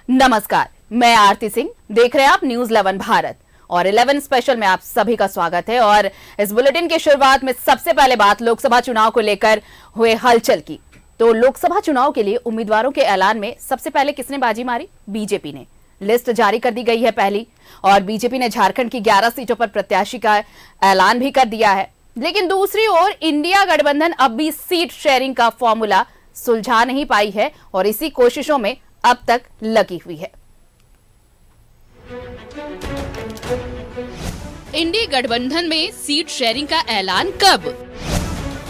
नमस्कार, मैं आरती सिंह। देख रहे हैं आप न्यूज 11 भारत और 11 स्पेशल में आप सभी का स्वागत है। और इस बुलेटिन की शुरुआत में सबसे पहले बात लोकसभा चुनाव को लेकर हुए हलचल की। तो लोकसभा चुनाव के लिए उम्मीदवारों के ऐलान में सबसे पहले किसने बाजी मारी? बीजेपी ने। लिस्ट जारी कर दी गई है पहली, और बीजेपी ने झारखंड की 11 सीटों पर प्रत्याशी का ऐलान भी कर दिया है। लेकिन दूसरी ओर इंडिया गठबंधन अब भी सीट शेयरिंग का फॉर्मूला सुलझा नहीं पाई है और इसी कोशिशों में अब तक लगी हुई है। इंडी गठबंधन में सीट शेयरिंग का ऐलान कब?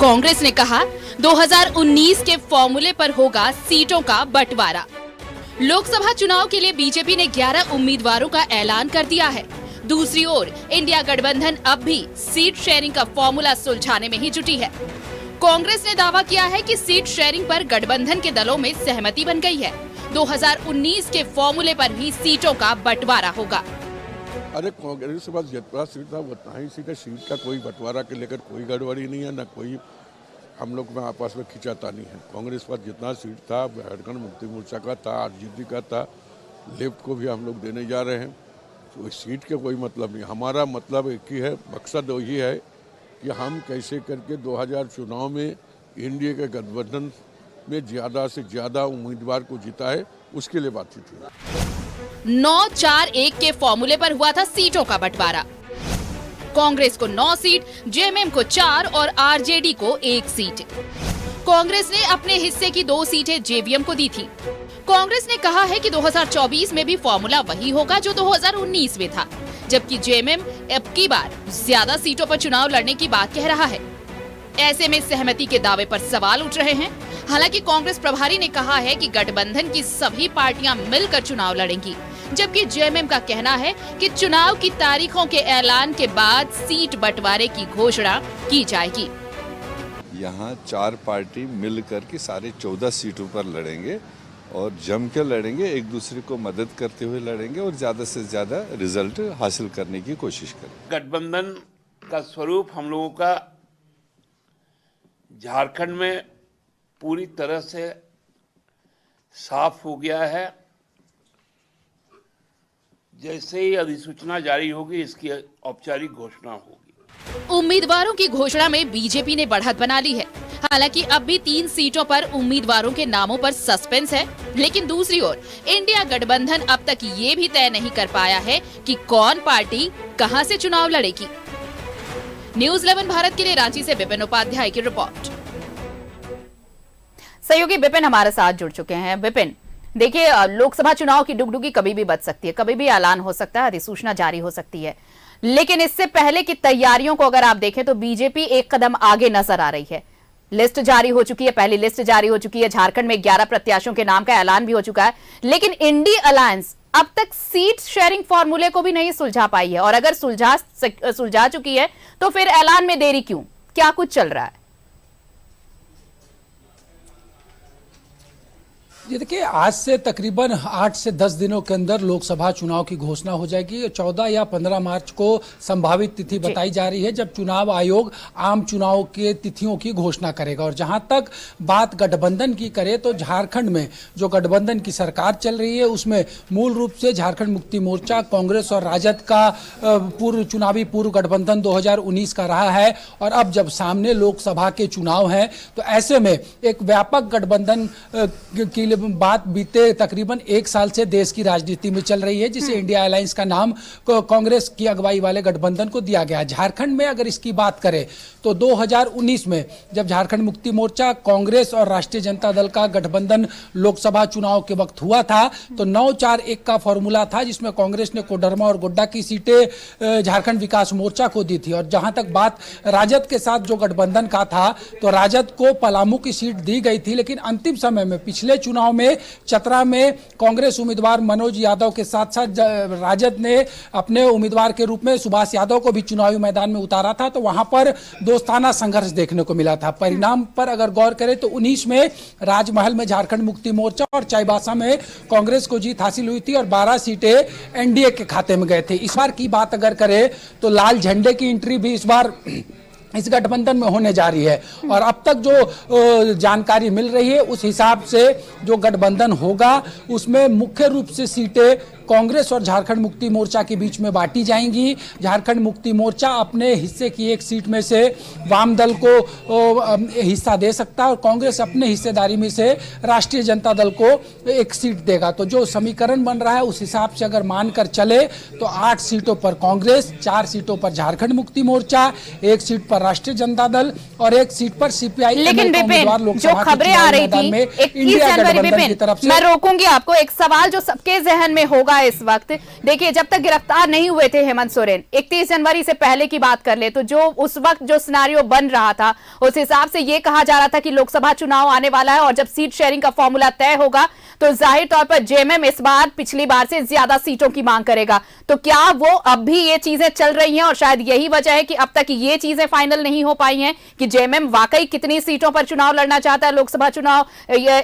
कांग्रेस ने कहा 2019 के फॉर्मूले पर होगा सीटों का बंटवारा। लोकसभा चुनाव के लिए बीजेपी ने 11 उम्मीदवारों का ऐलान कर दिया है। दूसरी ओर इंडिया गठबंधन अब भी सीट शेयरिंग का फॉर्मूला सुलझाने में ही जुटी है। कांग्रेस ने दावा किया है कि सीट शेयरिंग पर गठबंधन के दलों में सहमति बन गई है। 2019 के फॉर्मूले पर भी सीटों का बंटवारा होगा। अरे कांग्रेस के पास जितना सीट था उतना ही सीट का कोई बंटवारा के लेकर कोई गड़बड़ी नहीं है, न कोई हम लोग में आपस में खिंचातानी है। कांग्रेस के पास जितना सीट था झारखंड मुक्ति मोर्चा का था, आरजेडी का था, लेफ्ट को भी हम लोग देने जा रहे हैं। तो इस सीट के कोई मतलब नहीं। हमारा मतलब एक ही है, मकसद वही है कि हम कैसे करके 2000 चुनाव में एनडीए के गठबंधन में ज़्यादा से ज़्यादा उम्मीदवार को जीता है, उसके लिए बातचीत हुई। 9-4-1 के फॉर्मूले पर हुआ था सीटों का बंटवारा। कांग्रेस को 9 सीट, जेएमएम को 4 और आरजेडी को 1 सीट। कांग्रेस ने अपने हिस्से की 2 सीटें जेवीएम को दी थी। कांग्रेस ने कहा है कि 2024 में भी फॉर्मूला वही होगा जो 2019 में था, जबकि जेएमएम अब की बार ज्यादा सीटों पर चुनाव लड़ने की बात कह रहा है। ऐसे में सहमति के दावे पर सवाल उठ रहे हैं। हालांकि कांग्रेस प्रभारी ने कहा है कि गठबंधन की सभी पार्टियां मिलकर चुनाव लड़ेंगी, जबकि जेएमएम का कहना है कि चुनाव की तारीखों के ऐलान के बाद सीट बंटवारे की घोषणा की जाएगी। यहाँ 4 पार्टी मिलकर के सारे 14 सीटों पर लड़ेंगे और जम के लड़ेंगे, एक दूसरे को मदद करते हुए लड़ेंगे और ज्यादा से ज्यादा रिजल्ट हासिल करने की कोशिश करेंगे। गठबंधन का स्वरूप हम लोगों का झारखंड में पूरी तरह से साफ हो गया है। जैसे ही अधिसूचना जारी होगी, इसकी औपचारिक घोषणा होगी। उम्मीदवारों की घोषणा में बीजेपी ने बढ़त बना ली है। हालांकि अब भी 3 सीटों पर उम्मीदवारों के नामों पर सस्पेंस है। लेकिन दूसरी ओर इंडिया गठबंधन अब तक ये भी तय नहीं कर पाया है कि कौन पार्टी कहां से चुनाव लड़ेगी। न्यूज 11 भारत के लिए रांची से विपिन उपाध्याय की रिपोर्ट। सहयोगी विपिन हमारे साथ जुड़ चुके हैं। विपिन, देखिए, लोकसभा चुनाव की डुगडुगी कभी भी बच सकती है, कभी भी ऐलान हो सकता है, अधिसूचना जारी हो सकती है। लेकिन इससे पहले की तैयारियों को अगर आप देखें तो बीजेपी एक कदम आगे नजर आ रही है। लिस्ट जारी हो चुकी है, पहली लिस्ट जारी हो चुकी है, झारखंड में 11 प्रत्याशियों के नाम का ऐलान भी हो चुका है। लेकिन इंडी अलायंस अब तक सीट शेयरिंग फॉर्मूले को भी नहीं सुलझा पाई है, और अगर सुलझा चुकी है तो फिर ऐलान में देरी क्यों? क्या कुछ चल रहा है? ये देखिए, आज से तकरीबन 8 से 10 दिनों के अंदर लोकसभा चुनाव की घोषणा हो जाएगी। 14 या 15 मार्च को संभावित तिथि बताई जा रही है जब चुनाव आयोग आम चुनाव के तिथियों की घोषणा करेगा। और जहां तक बात गठबंधन की करे तो झारखंड में जो गठबंधन की सरकार चल रही है उसमें मूल रूप से झारखंड मुक्ति मोर्चा, कांग्रेस और राजद का पूर्व गठबंधन 2019 का रहा है। और अब जब सामने लोकसभा के चुनाव हैं तो ऐसे में एक व्यापक गठबंधन की बात बीते तकरीबन 1 साल से देश की राजनीति में चल रही है, जिसे इंडिया अलायंस का नाम कांग्रेस की अगुवाई वाले गठबंधन को दिया गया। झारखंड में अगर इसकी बात करें तो 2019 में जब झारखंड मुक्ति मोर्चा, कांग्रेस और राष्ट्रीय जनता दल का गठबंधन लोकसभा चुनाव के वक्त हुआ था तो 9-4-1 का फॉर्मूला था, जिसमें कांग्रेस ने कोडरमा और गोड्डा की सीटें झारखंड विकास मोर्चा को दी थी। और जहां तक बात राजद के साथ जो गठबंधन का था तो राजद को पलामू की सीट दी गई थी, लेकिन अंतिम समय में पिछले चुनाव में चतरा में कांग्रेस उम्मीदवार मनोज यादव के साथ साथ राजद ने अपने उम्मीदवार के रूप में सुभाष यादव को भी चुनावी मैदान में उतारा था, तो वहां पर दोस्ताना संघर्ष देखने को मिला था। परिणाम पर अगर गौर करें तो 19 में राजमहल में झारखंड मुक्ति मोर्चा और चाईबासा में कांग्रेस को जीत हासिल हुई थी और 12 सीटें एनडीए के खाते में गए थे। इस बार की बात अगर करें तो लाल झंडे की एंट्री भी इस बार इस गठबंधन में होने जा रही है। और अब तक जो जानकारी मिल रही है उस हिसाब से जो गठबंधन होगा उसमें मुख्य रूप से सीटें कांग्रेस और झारखंड मुक्ति मोर्चा के बीच में बांटी जाएंगी। झारखंड मुक्ति मोर्चा अपने हिस्से की एक सीट में से वाम दल को हिस्सा दे सकता है और कांग्रेस अपने हिस्सेदारी में से राष्ट्रीय जनता दल को एक सीट देगा। तो जो समीकरण बन रहा है उस हिसाब से अगर मानकर चले तो 8 सीटों पर कांग्रेस, 4 सीटों पर झारखंड मुक्ति मोर्चा, 1 सीट पर राष्ट्रीय जनता दल और 1 सीट पर सीपीआई। लेकिन विपिन, जो खबरें आ रही थी 21 जनवरी, विपिन मैं रोकूंगी आपको, एक सवाल जो सबके जहन में होगा इस वक्त, देखिए जब तक गिरफ्तार नहीं हुए थे हेमंत सोरेन, 31 जनवरी से पहले की बात कर ले तो जो उस वक्त जो सिनेरियो बन रहा था उस हिसाब से ये कहा जा रहा था कि लोकसभा चुनाव आने वाला है और जब सीट शेयरिंग का फॉर्मूला तय होगा तो जाहिर तौर पर जेएमएम इस बार पिछली बार से ज्यादा सीटों की मांग करेगा। तो क्या वो अब भी ये चीजें चल रही हैं और शायद यही वजह है कि अब तक ये चीजें फाइनल नहीं हो पाई हैं कि जेएमएम वाकई कितनी सीटों पर चुनाव लड़ना चाहता है लोकसभा चुनाव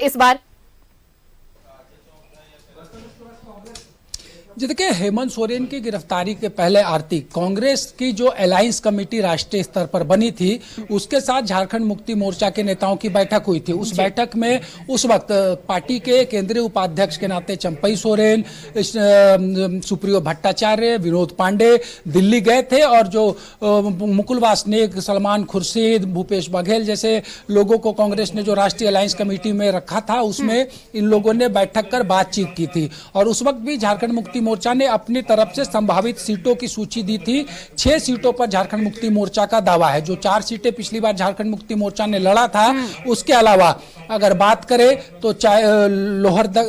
इस बार? जी देखिए, हेमंत सोरेन की गिरफ्तारी के पहले आरती कांग्रेस की जो अलायंस कमेटी राष्ट्रीय स्तर पर बनी थी उसके साथ झारखंड मुक्ति मोर्चा के नेताओं की बैठक हुई थी। उस बैठक में उस वक्त पार्टी के केंद्रीय उपाध्यक्ष के नाते चंपई सोरेन, सुप्रियो भट्टाचार्य, विनोद पांडे दिल्ली गए थे और जो मुकुल वासनिक, सलमान खुर्शीद, भूपेश बघेल जैसे लोगों को कांग्रेस ने जो राष्ट्रीय अलायंस कमेटी में रखा था उसमें इन लोगों ने बैठक कर बातचीत की थी। और उस वक्त भी झारखंड मुक्ति मोर्चा ने अपनी तरफ से संभावित सीटों की सूची दी थी। 6 सीटों पर झारखंड मुक्ति मोर्चा का दावा है। जो 4 सीटें पिछली बार झारखंड मुक्ति मोर्चा ने लड़ा था उसके अलावा अगर बात करें तो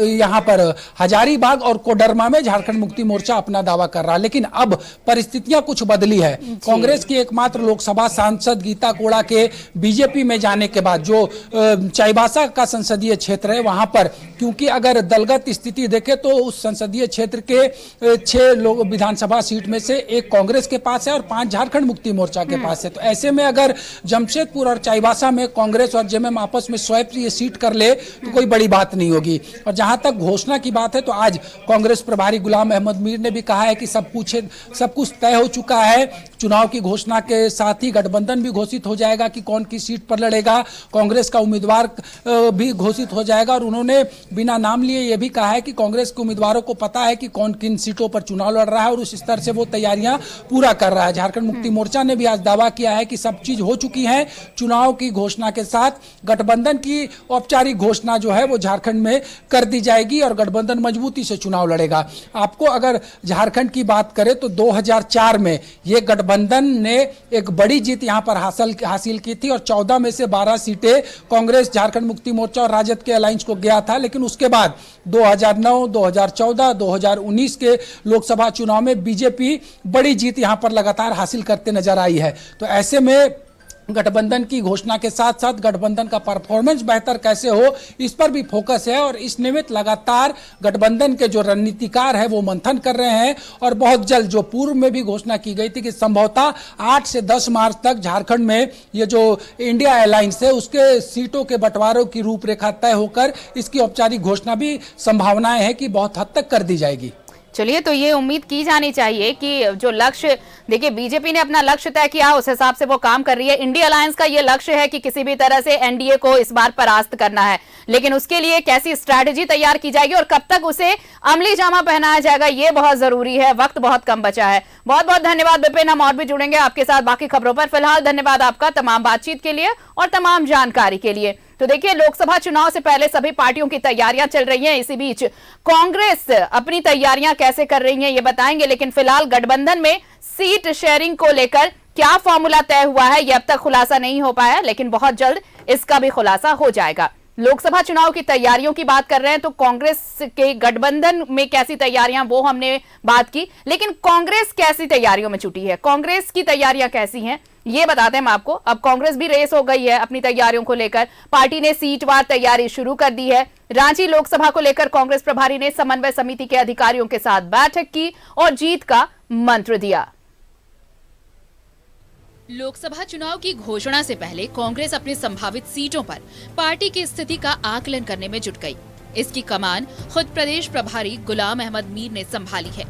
यहाँ पर हजारीबाग और कोडरमा में झारखंड मुक्ति मोर्चा अपना दावा कर रहा है। लेकिन अब परिस्थितियां कुछ बदली है। कांग्रेस की एकमात्र लोकसभा सांसद गीता कोड़ा के बीजेपी में जाने के बाद जो चाईबासा का संसदीय क्षेत्र है वहां पर, क्योंकि अगर दलगत स्थिति देखें तो उस संसदीय क्षेत्र के 6 लोग विधानसभा सीट में से 1 कांग्रेस के पास है और 5 झारखंड मुक्ति मोर्चा के पास है। तो ऐसे में अगर जमशेदपुर और चाईबासा में कांग्रेस और जेएमएम आपस में स्वैप ये सीट कर ले तो कोई बड़ी बात नहीं होगी। और जहां तक घोषणा की बात है तो आज कांग्रेस प्रभारी गुलाम अहमद मीर ने भी कहा है कि सब कुछ तय हो चुका है। चुनाव की घोषणा के साथ ही गठबंधन भी घोषित हो जाएगा कि कौन किस सीट पर लड़ेगा, कांग्रेस का उम्मीदवार भी घोषित हो जाएगा। और उन्होंने बिना नाम लिए यह भी कहा है कि कांग्रेस के उम्मीदवारों को पता है कि कौन किन सीटों पर चुनाव लड़ रहा है और उस स्तर से वो तैयारियां पूरा कर रहा है। झारखंड मुक्ति मोर्चा ने भी आज दावा किया है कि सब चीज हो चुकी है। चुनाव की घोषणा के साथ गठबंधन की औपचारिक घोषणा जो है वो झारखंड में कर दी जाएगी और गठबंधन मजबूती से चुनाव लड़ेगा। आपको अगर झारखंड की बात करें तो 2004 में ये गठबंधन ने एक बड़ी जीत यहां पर हासिल की थी और 14 में से 12 सीटें कांग्रेस, झारखंड मुक्ति मोर्चा और राजद के अलायंस को गया था। लेकिन उसके बाद 2009, 2014, 2019 के लोकसभा चुनाव में बीजेपी बड़ी जीत यहां पर लगातार हासिल करते नजर आई है। तो ऐसे में गठबंधन की घोषणा के साथ साथ गठबंधन का परफॉर्मेंस बेहतर कैसे हो इस पर भी फोकस है और इस निमित्त लगातार गठबंधन के जो रणनीतिकार है वो मंथन कर रहे हैं। और बहुत जल्द, जो पूर्व में भी घोषणा की गई थी कि संभवतः 8 से 10 मार्च तक झारखंड में ये जो इंडिया अलायंस है उसके सीटों के बंटवारों की रूपरेखा तय होकर इसकी औपचारिक घोषणा भी संभावनाएं हैं कि बहुत हद तक कर दी जाएगी। चलिए, तो ये उम्मीद की जानी चाहिए कि जो लक्ष्य, देखिए बीजेपी ने अपना लक्ष्य तय किया उस हिसाब से वो काम कर रही है। इंडिया अलायंस का ये लक्ष्य है कि किसी भी तरह से एनडीए को इस बार परास्त करना है, लेकिन उसके लिए कैसी स्ट्रैटेजी तैयार की जाएगी और कब तक उसे अमली जामा पहनाया जाएगा ये बहुत जरूरी है। वक्त बहुत कम बचा है। बहुत बहुत धन्यवाद विपिन, हम और भी जुड़ेंगे आपके साथ बाकी खबरों पर। फिलहाल धन्यवाद आपका तमाम बातचीत के लिए और तमाम जानकारी के लिए। तो देखिए, लोकसभा चुनाव से पहले सभी पार्टियों की तैयारियां चल रही हैं। इसी बीच कांग्रेस अपनी तैयारियां कैसे कर रही है ये बताएंगे, लेकिन फिलहाल गठबंधन में सीट शेयरिंग को लेकर क्या फॉर्मूला तय हुआ है ये अब तक खुलासा नहीं हो पाया, लेकिन बहुत जल्द इसका भी खुलासा हो जाएगा। लोकसभा चुनाव की तैयारियों की बात कर रहे हैं तो कांग्रेस के गठबंधन में कैसी तैयारियां वो हमने बात की, लेकिन कांग्रेस कैसी तैयारियों में जुटी है, कांग्रेस की तैयारियां कैसी हैं ये बताते हैं हम आपको। अब कांग्रेस भी रेस हो गई है अपनी तैयारियों को लेकर। पार्टी ने सीटवार तैयारी शुरू कर दी है। रांची लोकसभा को लेकर कांग्रेस प्रभारी ने समन्वय समिति के अधिकारियों के साथ बैठक की और जीत का मंत्र दिया। लोकसभा चुनाव की घोषणा से पहले कांग्रेस अपनी संभावित सीटों पर पार्टी की स्थिति का आकलन करने में जुट गई। इसकी कमान खुद प्रदेश प्रभारी गुलाम अहमद मीर ने संभाली है।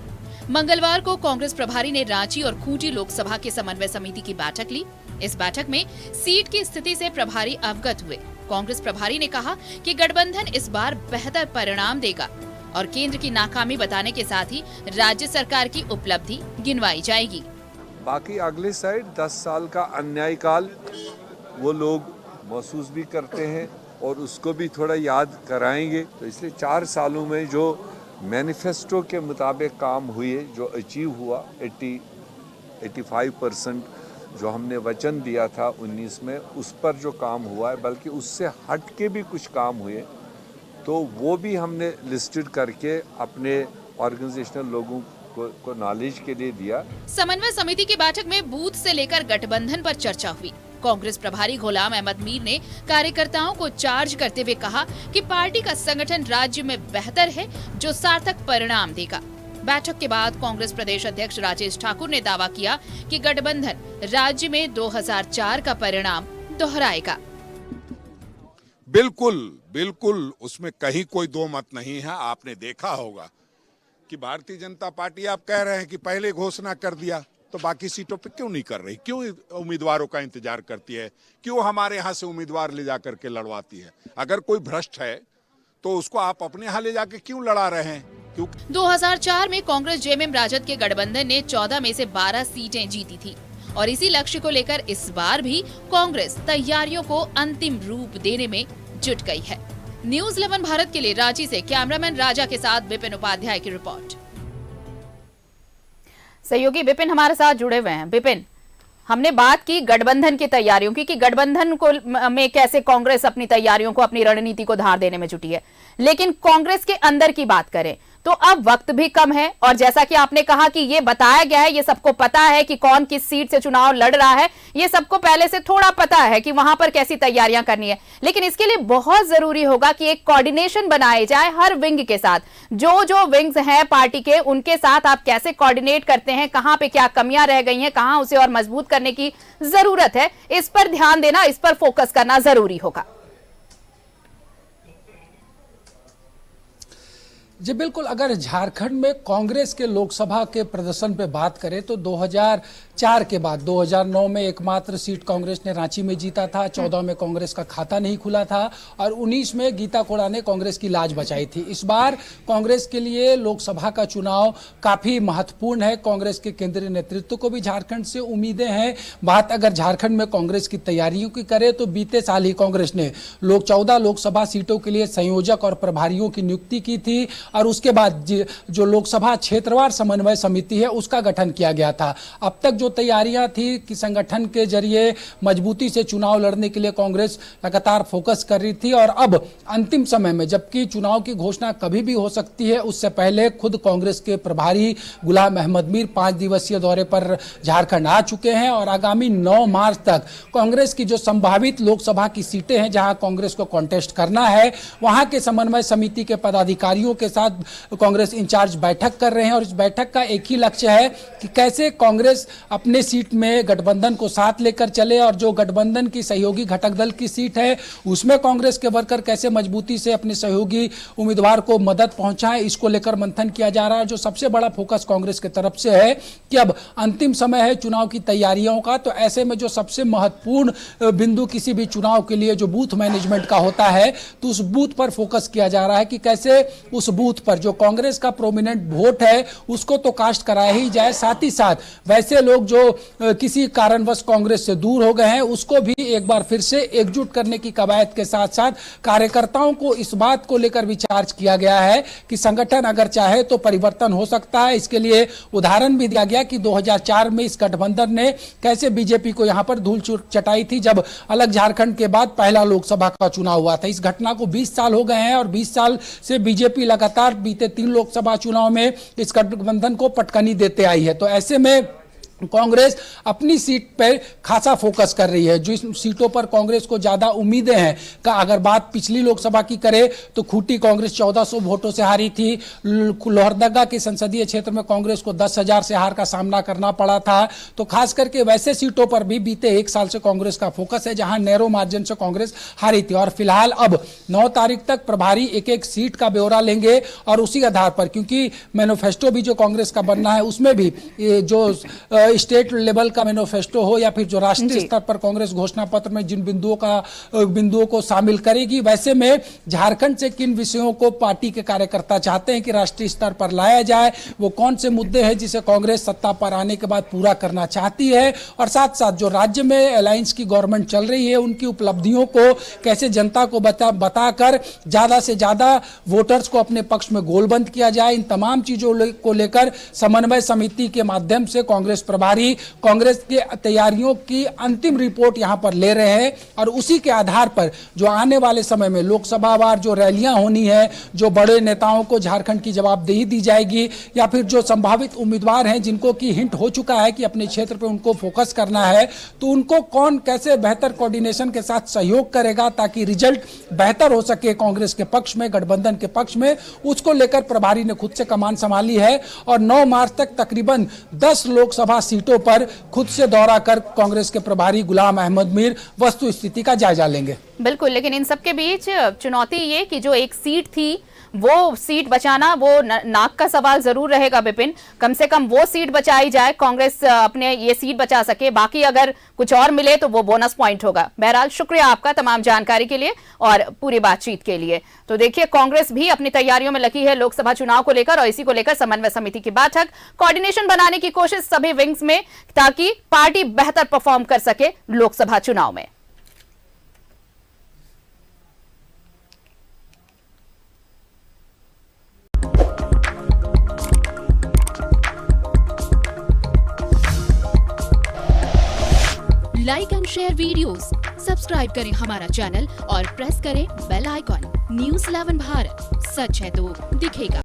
मंगलवार को कांग्रेस प्रभारी ने रांची और खूंटी लोकसभा के समन्वय समिति की बैठक ली। इस बैठक में सीट की स्थिति से प्रभारी अवगत हुए। कांग्रेस प्रभारी ने कहा कि गठबंधन इस बार बेहतर परिणाम देगा और केंद्र की नाकामी बताने के साथ ही राज्य सरकार की उपलब्धि गिनवाई जाएगी। बाकी अगले साइड 10 साल का अन्याय काल वो लोग महसूस भी करते हैं और उसको भी थोड़ा याद कराएंगे। तो इसलिए 4 सालों में जो मैनिफेस्टो के मुताबिक काम हुए, जो अचीव हुआ 85% जो हमने वचन दिया था 19 में, उस पर जो काम हुआ है, बल्कि उससे हट के भी कुछ काम हुए, तो वो भी हमने लिस्टेड करके अपने ऑर्गेनाइजेशनल लोगों को नॉलेज के लिए दिया। समन्वय समिति की बैठक में बूथ से लेकर गठबंधन पर चर्चा हुई। कांग्रेस प्रभारी गुलाम अहमद मीर ने कार्यकर्ताओं को चार्ज करते हुए कहा कि पार्टी का संगठन राज्य में बेहतर है, जो सार्थक परिणाम देगा। बैठक के बाद कांग्रेस प्रदेश अध्यक्ष राजेश ठाकुर ने दावा किया कि गठबंधन राज्य में 2004 का परिणाम दोहराएगा। बिल्कुल उसमें कहीं कोई दो मत नहीं है। आपने देखा होगा कि भारतीय जनता पार्टी, आप कह रहे हैं कि पहले घोषणा कर दिया, तो बाकी सीटों पे क्यों नहीं कर रही? क्यों उम्मीदवारों का इंतजार करती है? क्यों हमारे यहाँ से उम्मीदवार ले जाकर के लड़वाती है? अगर कोई भ्रष्ट है तो उसको आप अपने यहाँ ले जाके क्यों लड़ा रहे हैं? 2004 में कांग्रेस जेएमएम राजद के गठबंधन ने 14 में से 12 सीटें जीती थी और इसी लक्ष्य को लेकर इस बार भी कांग्रेस तैयारियों को अंतिम रूप देने में जुट गई है। न्यूज़ 11 भारत के लिए रांची से कैमरामैन राजा के साथ विपिन उपाध्याय की रिपोर्ट। सहयोगी विपिन हमारे साथ जुड़े हुए हैं। विपिन, हमने बात की गठबंधन की तैयारियों की कि गठबंधन को में कैसे कांग्रेस अपनी तैयारियों को, अपनी रणनीति को धार देने में जुटी है, लेकिन कांग्रेस के अंदर की बात करें तो अब वक्त भी कम है और जैसा कि आपने कहा कि ये बताया गया है, ये सबको पता है कि कौन किस सीट से चुनाव लड़ रहा है, ये सबको पहले से थोड़ा पता है कि वहां पर कैसी तैयारियां करनी है, लेकिन इसके लिए बहुत जरूरी होगा कि एक कोऑर्डिनेशन बनाए जाए हर विंग के साथ। जो विंग्स हैं पार्टी के, उनके साथ आप कैसे कोऑर्डिनेट करते हैं, कहां पे क्या कमियां रह गई हैं, कहां उसे और मजबूत करने की जरूरत है, इस पर ध्यान देना, इस पर फोकस करना जरूरी होगा। जी बिल्कुल, अगर झारखंड में कांग्रेस के लोकसभा के प्रदर्शन पे बात करें तो 2004 के बाद 2009 में एकमात्र सीट कांग्रेस ने रांची में जीता था, 14 में कांग्रेस का खाता नहीं खुला था और 19 में गीता कोड़ा ने कांग्रेस की लाज बचाई थी। इस बार कांग्रेस के लिए लोकसभा का चुनाव काफी महत्वपूर्ण है। कांग्रेस के केंद्रीय नेतृत्व को भी झारखंड से उम्मीदें हैं। बात अगर झारखंड में कांग्रेस की तैयारियों की करें तो बीते साल ही कांग्रेस ने 14 लोकसभा सीटों के लिए संयोजक और प्रभारियों की नियुक्ति की थी और उसके बाद जो लोकसभा क्षेत्रवार समन्वय समिति है उसका गठन किया गया था। अब तक जो तैयारियां थी कि संगठन के जरिए मजबूती से चुनाव लड़ने के लिए कांग्रेस लगातार फोकस कर रही थी और अब अंतिम समय में, जबकि चुनाव की घोषणा कभी भी हो सकती है, उससे पहले खुद कांग्रेस के प्रभारी गुलाम अहमद मीर 5 दिवसीय दौरे पर झारखंड आ चुके हैं और आगामी 9 मार्च तक कांग्रेस की जो संभावित लोकसभा की सीटें हैं जहां कांग्रेस को कॉन्टेस्ट करना है, वहां के समन्वय समिति के पदाधिकारियों के साथ कांग्रेस इंचार्ज बैठक कर रहे हैं और इस बैठक का एक ही लक्ष्य है कि कैसे कांग्रेस अपने सीट में गठबंधन को साथ लेकर चले और जो गठबंधन की सहयोगी घटक दल की सीट है उसमें कांग्रेस के वर्कर कैसे मजबूती से अपने सहयोगी उम्मीदवार को मदद पहुंचाएं, इसको लेकर मंथन किया जा रहा है। जो सबसे बड़ा फोकस कांग्रेस की तरफ से है कि अब अंतिम समय है चुनाव की तैयारियों का, तो ऐसे में जो सबसे महत्वपूर्ण बिंदु किसी भी चुनाव के लिए जो बूथ मैनेजमेंट का होता है, तो उस बूथ पर फोकस किया जा रहा है कि कैसे उस बूथ पर जो कांग्रेस का प्रोमिनेंट वोट है उसको तो कास्ट कराया ही जाए, साथ ही साथ वैसे लोग जो किसी कारणवश कांग्रेस से दूर हो गए हैं उसको भी एक बार फिर से एकजुट करने की कवायद के साथ साथ कार्यकर्ताओं को इस बात को लेकर विचार किया गया है कि संगठन अगर चाहे तो परिवर्तन हो सकता है। इसके लिए उदाहरण भी दिया गया कि 2004 में इस गठबंधन ने कैसे बीजेपी को यहां पर धूल चटाई थी जब अलग झारखंड के बाद पहला लोकसभा का चुनाव हुआ था। इस घटना को 20 साल हो गए हैं और 20 साल से बीजेपी लगातार बीते 3 लोकसभा चुनाव में इस गठबंधन को पटकनी देते आई है। तो ऐसे में कांग्रेस अपनी सीट पर खासा फोकस कर रही है। जिस सीटों पर कांग्रेस को ज्यादा उम्मीदें हैं का अगर बात पिछली लोकसभा की करे तो खूंटी कांग्रेस 1400 वोटों से हारी थी। लोहरदगा के संसदीय क्षेत्र में कांग्रेस को 10,000 से हार का सामना करना पड़ा था। तो खास करके वैसे सीटों पर भी बीते 1 साल से कांग्रेस का फोकस है जहां नैरो मार्जिन से कांग्रेस हारी थी और फिलहाल अब 9 तारीख तक प्रभारी एक सीट का ब्यौरा लेंगे और उसी आधार पर, क्योंकि मैनिफेस्टो भी जो कांग्रेस का बनना है उसमें भी जो स्टेट लेवल का मैनिफेस्टो हो या फिर जो राष्ट्रीय जी। स्तर पर कांग्रेस घोषणा पत्र में जिन बिंदुओं को शामिल करेगी, वैसे में झारखंड से किन विषयों को पार्टी के कार्यकर्ता चाहते हैं कि राष्ट्रीय स्तर पर लाया जाए, वो कौन से मुद्दे हैं जिसे कांग्रेस सत्ता पर आने के बाद पूरा करना चाहती है, और साथ साथ जो राज्य में अलायंस की गवर्नमेंट चल रही है उनकी उपलब्धियों को कैसे जनता को बताकर ज्यादा से ज्यादा वोटर्स को अपने पक्ष में गोलबंद किया जाए। इन तमाम चीजों को लेकर समन्वय समिति के माध्यम से कांग्रेस प्रभारी कांग्रेस की तैयारियों की अंतिम रिपोर्ट यहां पर ले रहे हैं, और उसी के आधार पर जो आने वाले समय में लोकसभा वार जो रैलियां होनी है, जो बड़े नेताओं को झारखंड की जवाबदेही दी जाएगी, या फिर जो संभावित उम्मीदवार हैं जिनको की हिंट हो चुका है कि अपने क्षेत्र पे उनको फोकस करना है, तो उनको कौन कैसे बेहतर कोऑर्डिनेशन के साथ सहयोग करेगा ताकि रिजल्ट बेहतर हो सके कांग्रेस के पक्ष में, गठबंधन के पक्ष में, उसको लेकर प्रभारी ने खुद से कमान संभाली है। और 9 मार्च तक तकरीबन 10 लोकसभा सीटों पर खुद से दौरा कर कांग्रेस के प्रभारी गुलाम अहमद मीर वस्तु स्थिति का जायजा लेंगे। बिल्कुल, लेकिन इन सबके बीच चुनौती ये कि जो एक सीट थी वो सीट बचाना, वो नाक का सवाल जरूर रहेगा विपिन। कम से कम वो सीट बचाई जाए, कांग्रेस अपने ये सीट बचा सके, बाकी अगर कुछ और मिले तो वो बोनस पॉइंट होगा। बहरहाल शुक्रिया आपका तमाम जानकारी के लिए और पूरी बातचीत के लिए। तो देखिए, कांग्रेस भी अपनी तैयारियों में लगी है लोकसभा चुनाव को लेकर, और इसी को लेकर समन्वय समिति की बैठक, कोऑर्डिनेशन बनाने की कोशिश सभी विंग्स में ताकि पार्टी बेहतर परफॉर्म कर सके लोकसभा चुनाव में। Like and share videos, subscribe करें हमारा चैनल और प्रेस करें बेल आइकॉन। न्यूज़ 11 भारत, सच है तो दिखेगा।